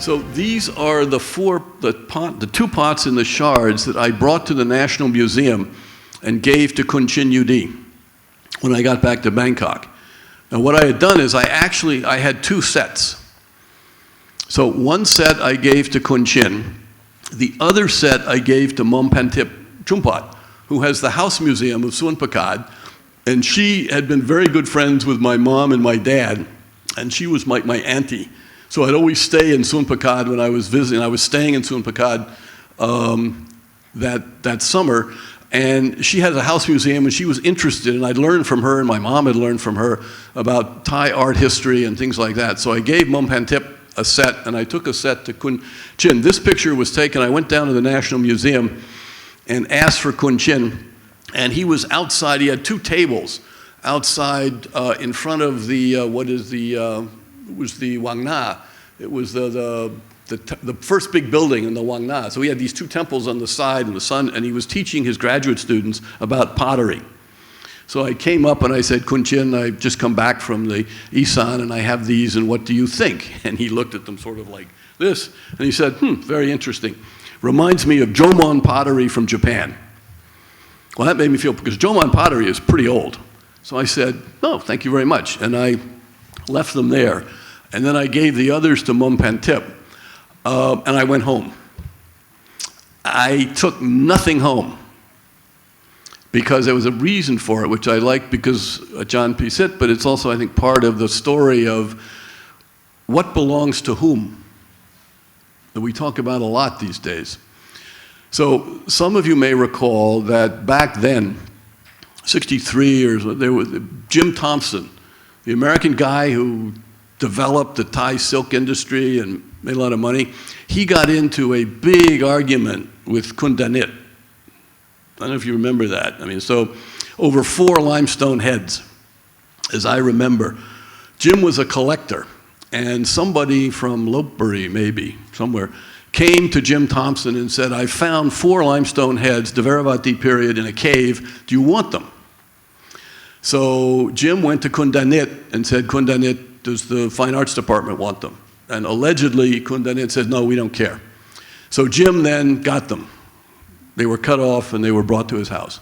So these are the two pots in the shards that I brought to the National Museum and gave to Kun Chin Ud when I got back to Bangkok. And what I had done is I had two sets. So one set I gave to Kun Chin, the other set I gave to Mom Pantip Chumpat, who has the House Museum of Suan Pakad, and she had been very good friends with my mom and my dad, and she was my auntie. So I'd always stay in Suan Pakad when I was visiting. I was staying in Suan Pakad that summer, and she had a house museum, and she was interested, and I'd learned from her, and my mom had learned from her about Thai art history and things like that. So I gave Mom Pantip a set, and I took a set to Kun Chin. This picture was taken, I went down to the National Museum and asked for Kun Chin, and he was outside. He had two tables outside in front of the, it was the Wang Na. It was the first big building in the Wang Na. So he had these two temples on the side in the sun, and he was teaching his graduate students about pottery. So I came up and I said, Kun Chin, I've just come back from the Isan and I have these, and what do you think? And he looked at them sort of like this, and he said, very interesting. Reminds me of Jomon pottery from Japan. Well, that made me feel, because Jomon pottery is pretty old. So I said, no, thank you very much. And I left them there. And then I gave the others to Mom Pantip, and I went home. I took nothing home because there was a reason for it, which I like because John P. Sit, but it's also, I think, part of the story of what belongs to whom that we talk about a lot these days. So some of you may recall that back then, 63 or so, there was Jim Thompson, the American guy who developed the Thai silk industry and made a lot of money. He got into a big argument with Kun Danit. I don't know if you remember that. I mean, so over 4 limestone heads, as I remember. Jim was a collector, and somebody from Lopburi, maybe, somewhere, came to Jim Thompson and said, I found 4 limestone heads, the Veravati period, in a cave. Do you want them? So Jim went to Kun Danit and said, Kun Danit, does the Fine Arts Department want them? And allegedly, Kun Danit said, no, we don't care. So Jim then got them. They were cut off and they were brought to his house.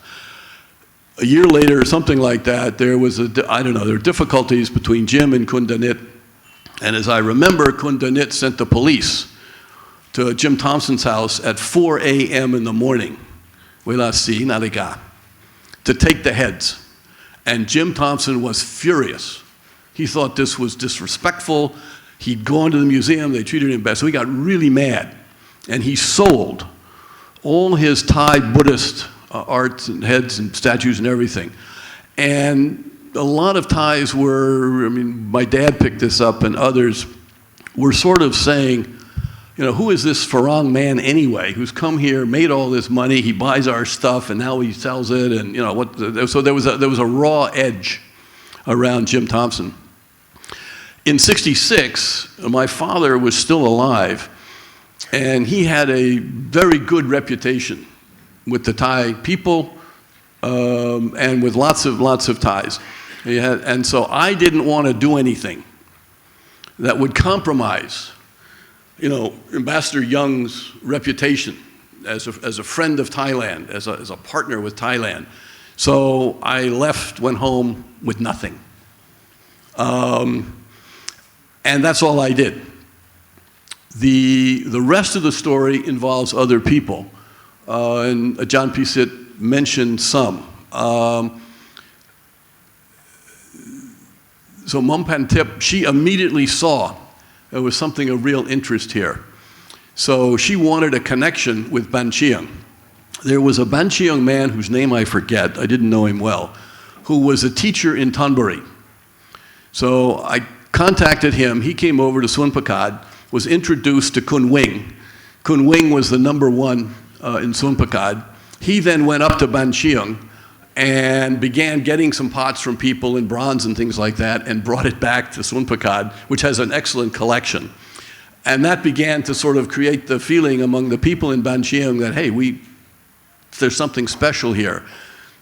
A year later, something like that, there was there were difficulties between Jim and Kun Danit. And as I remember, Kun Danit sent the police to Jim Thompson's house at 4 a.m. in the morning, to take the heads. And Jim Thompson was furious. He thought this was disrespectful. He'd gone to the museum, they treated him bad, so he got really mad. And he sold all his Thai Buddhist arts and heads and statues and everything. And a lot of Thais were, my dad picked this up and others were sort of saying, who is this Farang man anyway, who's come here, made all this money, he buys our stuff, and now he sells it, and so there was a raw edge around Jim Thompson. In '66, my father was still alive, and he had a very good reputation with the Thai people and with lots of Thais. And so I didn't want to do anything that would compromise Ambassador Young's reputation as a friend of Thailand, as a partner with Thailand. So I went home with nothing. And that's all I did. The rest of the story involves other people. And John P. Sit mentioned some. So Mom Pantip, she immediately saw there was something of real interest here. So she wanted a connection with Ban Chiang. There was a Ban Chiang man whose name I forget, I didn't know him well, who was a teacher in Thonburi. So I contacted him, he came over to Suan Pakad, was introduced to Kun Wing. Kun Wing was the #1 in Suan Pakad. He then went up to Ban Chiang and began getting some pots from people in bronze and things like that and brought it back to Suan Pakad, which has an excellent collection. And that began to sort of create the feeling among the people in Ban Chiang that, hey, there's something special here.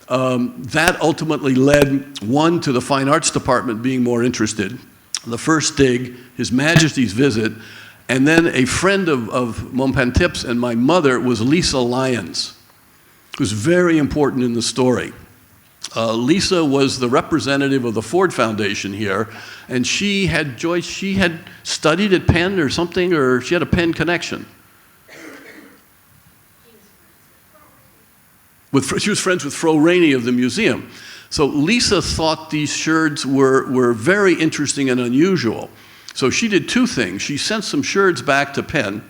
That ultimately led, one, to the Fine Arts Department being more interested. The first dig, His Majesty's visit, And then a friend of Mompantip's and my mother was Lisa Lyons, who's very important in the story. Lisa was the representative of the Ford Foundation here, and she had studied at Penn or something, or she had a Penn connection. She was friends with Fro Rainey of the museum. So Lisa thought these sherds were very interesting and unusual. So she did two things. She sent some sherds back to Penn,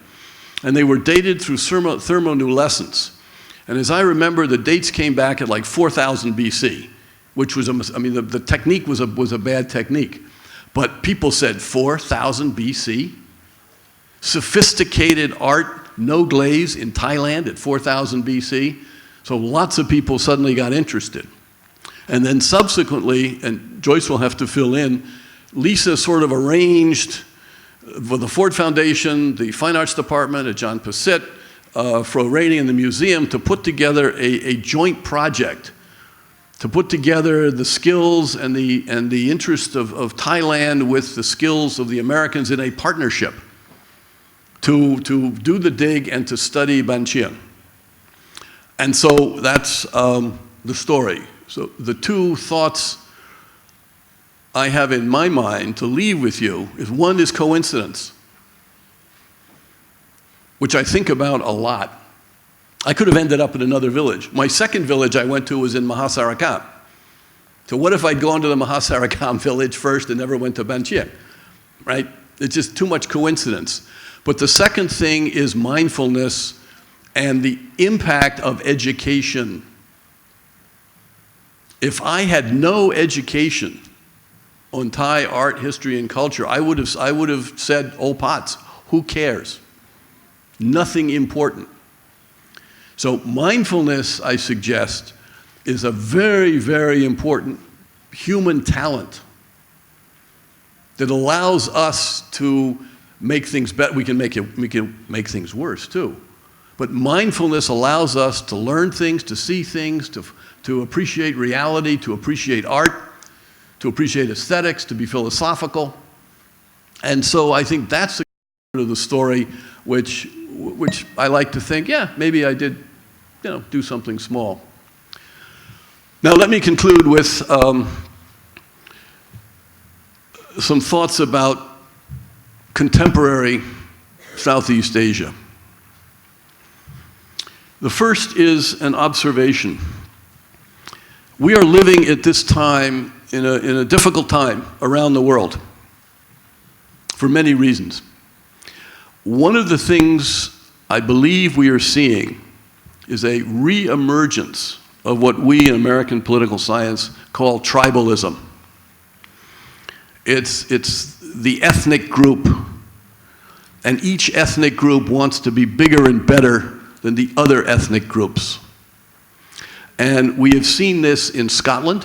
and they were dated through thermonulescence. And as I remember, the dates came back at like 4000 BC, which was, the technique was a bad technique. But people said 4000 BC? Sophisticated art, no glaze in Thailand at 4000 BC? So lots of people suddenly got interested. And then subsequently, and Joyce will have to fill in, Lisa sort of arranged for the Ford Foundation, the Fine Arts Department at John Passett, Fro Rainey and the museum to put together a joint project, to put together the skills and the interest of Thailand with the skills of the Americans in a partnership to do the dig and to study Banchian. And so that's the story. So the two thoughts I have in my mind to leave with you is, one is coincidence, which I think about a lot. I could have ended up in another village. My second village I went to was in Mahasarakam. So what if I'd gone to the Mahasarakam village first and never went to Banchiek, right? It's just too much coincidence. But the second thing is mindfulness and the impact of education. If I had no education on Thai art, history, and culture, I would have said, oh pots, who cares? Nothing important. So mindfulness, I suggest, is a very, very important human talent that allows us to make things better. We can make things worse too. But mindfulness allows us to learn things, to see things, to appreciate reality, to appreciate art, to appreciate aesthetics, to be philosophical. And so I think that's the part of the story which I like to think, yeah, maybe I did, do something small. Now let me conclude with some thoughts about contemporary Southeast Asia. The first is an observation. We are living at this time in a difficult time around the world for many reasons. One of the things I believe we are seeing is a re-emergence of what we in American political science call tribalism. It's the ethnic group, and each ethnic group wants to be bigger and better than the other ethnic groups. And we have seen this in Scotland,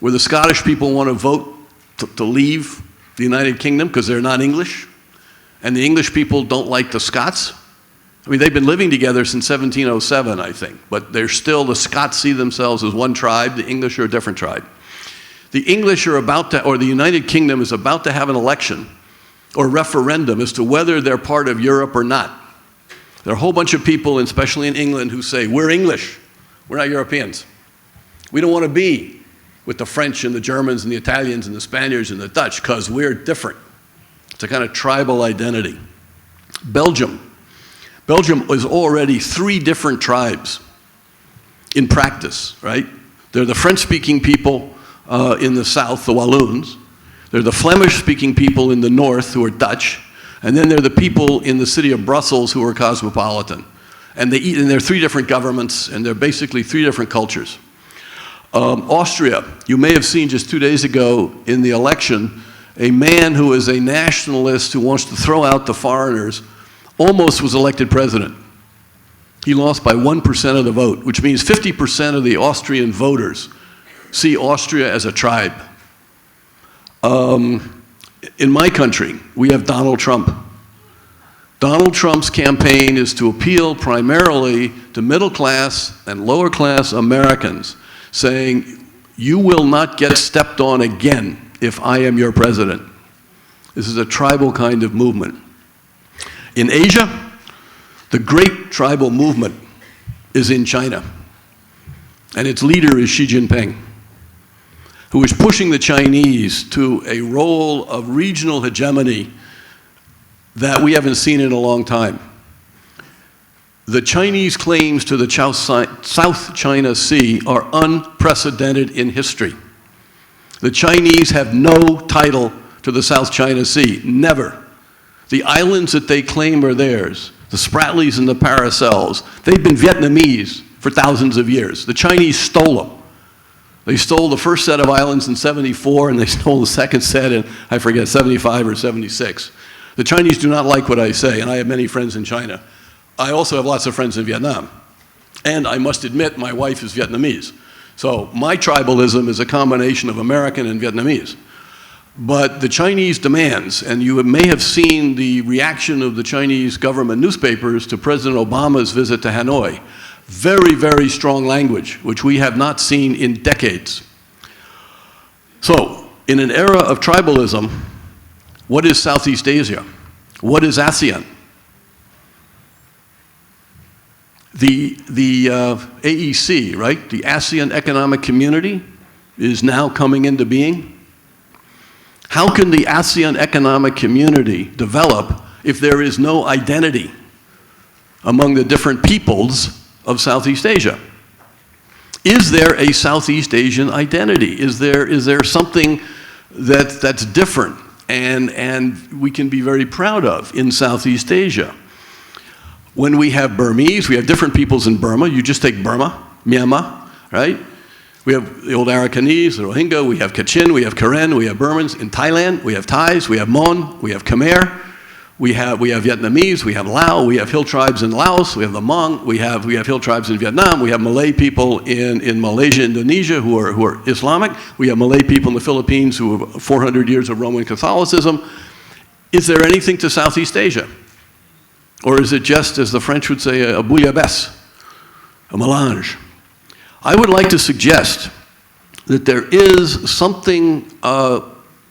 where the Scottish people want to vote to leave the United Kingdom because they're not English, and the English people don't like the Scots. I mean, they've been living together since 1707, I think, but they're still, the Scots see themselves as one tribe, the English are a different tribe. The English are about to, or the United Kingdom is about to have an election or referendum as to whether they're part of Europe or not. There are a whole bunch of people, especially in England, who say, we're English, we're not Europeans. We don't want to be with the French and the Germans and the Italians and the Spaniards and the Dutch because we're different. It's a kind of tribal identity. Belgium is already 3 different tribes in practice, right? They're the French-speaking people in the south, the Walloons. They're the Flemish-speaking people in the north, who are Dutch. And then they're the people in the city of Brussels who are cosmopolitan. And they're 3 different governments, and they're basically 3 different cultures. Austria, you may have seen just 2 days ago in the election, a man who is a nationalist who wants to throw out the foreigners almost was elected president. He lost by 1% of the vote, which means 50% of the Austrian voters see Austria as a tribe. In my country, we have Donald Trump. Donald Trump's campaign is to appeal primarily to middle class and lower class Americans, saying, you will not get stepped on again if I am your president. This is a tribal kind of movement. In Asia, the great tribal movement is in China, and its leader is Xi Jinping, who is pushing the Chinese to a role of regional hegemony that we haven't seen in a long time. The Chinese claims to the South China Sea are unprecedented in history. The Chinese have no title to the South China Sea, never. The islands that they claim are theirs, the Spratlys and the Paracels, they've been Vietnamese for thousands of years. The Chinese stole them. They stole the first set of islands in 74, and they stole the second set in, I forget, 75 or 76. The Chinese do not like what I say, and I have many friends in China. I also have lots of friends in Vietnam. And I must admit, my wife is Vietnamese. So my tribalism is a combination of American and Vietnamese. But the Chinese demands, and you may have seen the reaction of the Chinese government newspapers to President Obama's visit to Hanoi. Very, very strong language, which we have not seen in decades. So, in an era of tribalism, what is Southeast Asia? What is ASEAN? The AEC, right? The ASEAN Economic Community is now coming into being. How can the ASEAN Economic Community develop if there is no identity among the different peoples of Southeast Asia? Is there a Southeast Asian identity? Is there something that's different and we can be very proud of in Southeast Asia? When we have Burmese, we have different peoples in Burma. You just take Burma, Myanmar, right? We have the old Arakanese, the Rohingya, we have Kachin, we have Karen, we have Burmans. In Thailand, we have Thais, we have Mon, we have Khmer, we have Vietnamese, we have Lao, we have hill tribes in Laos, we have the Hmong, we have hill tribes in Vietnam, we have Malay people in Malaysia, Indonesia who are Islamic, we have Malay people in the Philippines who have 400 years of Roman Catholicism. Is there anything to Southeast Asia? Or is it just, as the French would say, a bouillabaisse, a melange? I would like to suggest that there is something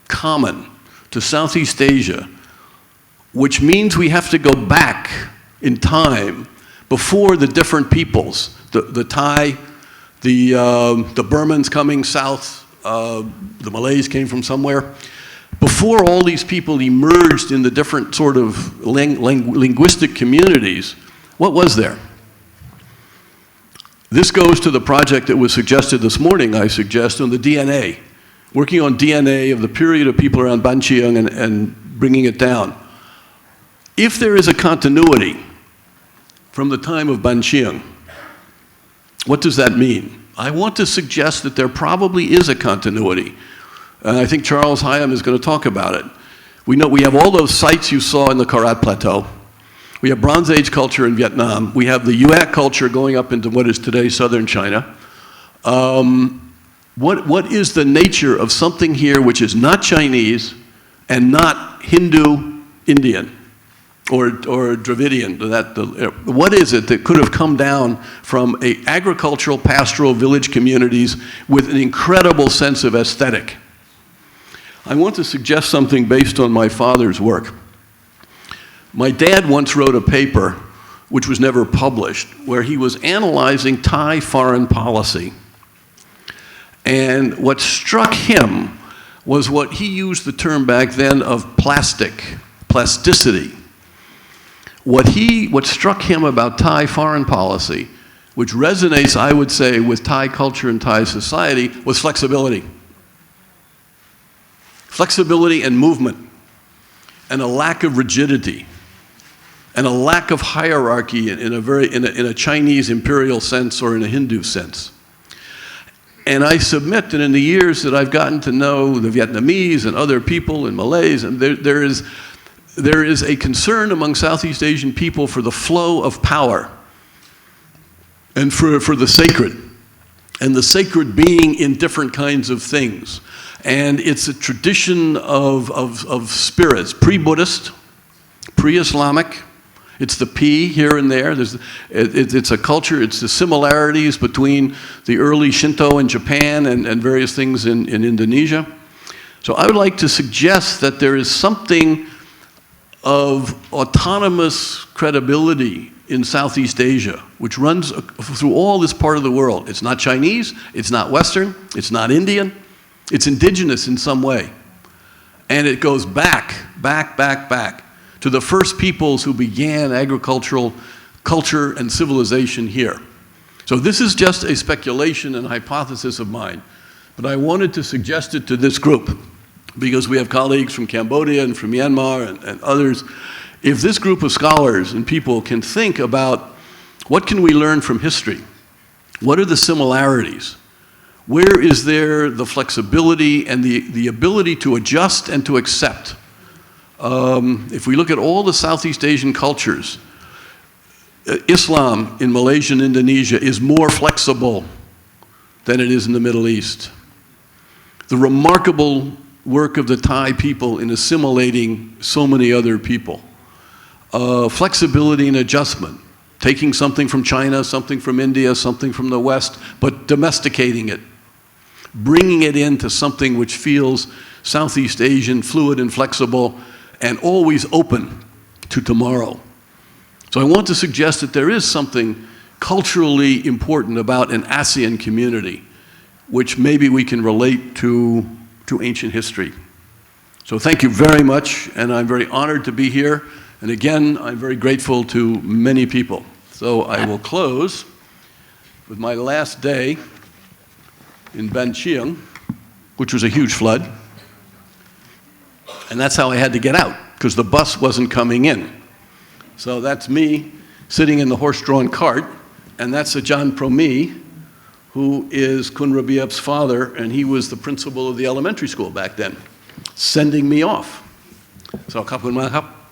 common to Southeast Asia, which means we have to go back in time before the different peoples, the Thai, the Burmans coming south, the Malays came from somewhere. Before all these people emerged in the different sort of linguistic communities, what was there? This goes to the project that was suggested this morning, I suggest, on the DNA, working on DNA of the period of people around Banqiang and bringing it down. If there is a continuity from the time of Banqiang, what does that mean? I want to suggest that there probably is a continuity. And I think Charles Hyam is going to talk about it. We know we have all those sites you saw in the Karat Plateau. We have Bronze Age culture in Vietnam. We have the Yuak culture going up into what is today southern China. What is the nature of something here which is not Chinese and not Hindu Indian or Dravidian? What is it that could have come down from agricultural, pastoral village communities with an incredible sense of aesthetic? I want to suggest something based on my father's work. My dad once wrote a paper, which was never published, where he was analyzing Thai foreign policy. And what struck him was what he used the term back then of plasticity. What struck him about Thai foreign policy, which resonates, I would say, with Thai culture and Thai society, was flexibility. Flexibility and movement, and a lack of rigidity, and a lack of hierarchy in a Chinese imperial sense or in a Hindu sense. And I submit that in the years that I've gotten to know the Vietnamese and other people and Malays, and there is a concern among Southeast Asian people for the flow of power and for the sacred, and the sacred being in different kinds of things. And it's a tradition of spirits, pre-Buddhist, pre-Islamic. It's the P here and there. It's a culture, it's the similarities between the early Shinto in Japan and various things in Indonesia. So I would like to suggest that there is something of autonomous credibility in Southeast Asia, which runs through all this part of the world. It's not Chinese, it's not Western, it's not Indian, it's indigenous in some way. And it goes back to the first peoples who began agricultural culture and civilization here. So this is just a speculation and hypothesis of mine, but I wanted to suggest it to this group because we have colleagues from Cambodia and from Myanmar and others. If this group of scholars and people can think about what can we learn from history? What are the similarities? Where is there the flexibility and the ability to adjust and to accept? If we look at all the Southeast Asian cultures, Islam in Malaysia and Indonesia is more flexible than it is in the Middle East. The remarkable work of the Thai people in assimilating so many other people. Flexibility and adjustment, taking something from China, something from India, something from the West, but domesticating it, bringing it into something which feels Southeast Asian, fluid and flexible, and always open to tomorrow. So I want to suggest that there is something culturally important about an ASEAN community, which maybe we can relate to ancient history. So thank you very much, and I'm very honored to be here. And again, I'm very grateful to many people. So I will close with my last day in Ban Chiang, which was a huge flood. And that's how I had to get out, because the bus wasn't coming in. So that's me sitting in the horse-drawn cart, and that's Ajahn Promi, who is Kun Rabiev's father, and he was the principal of the elementary school back then, sending me off. So, ขอบคุณมากครับ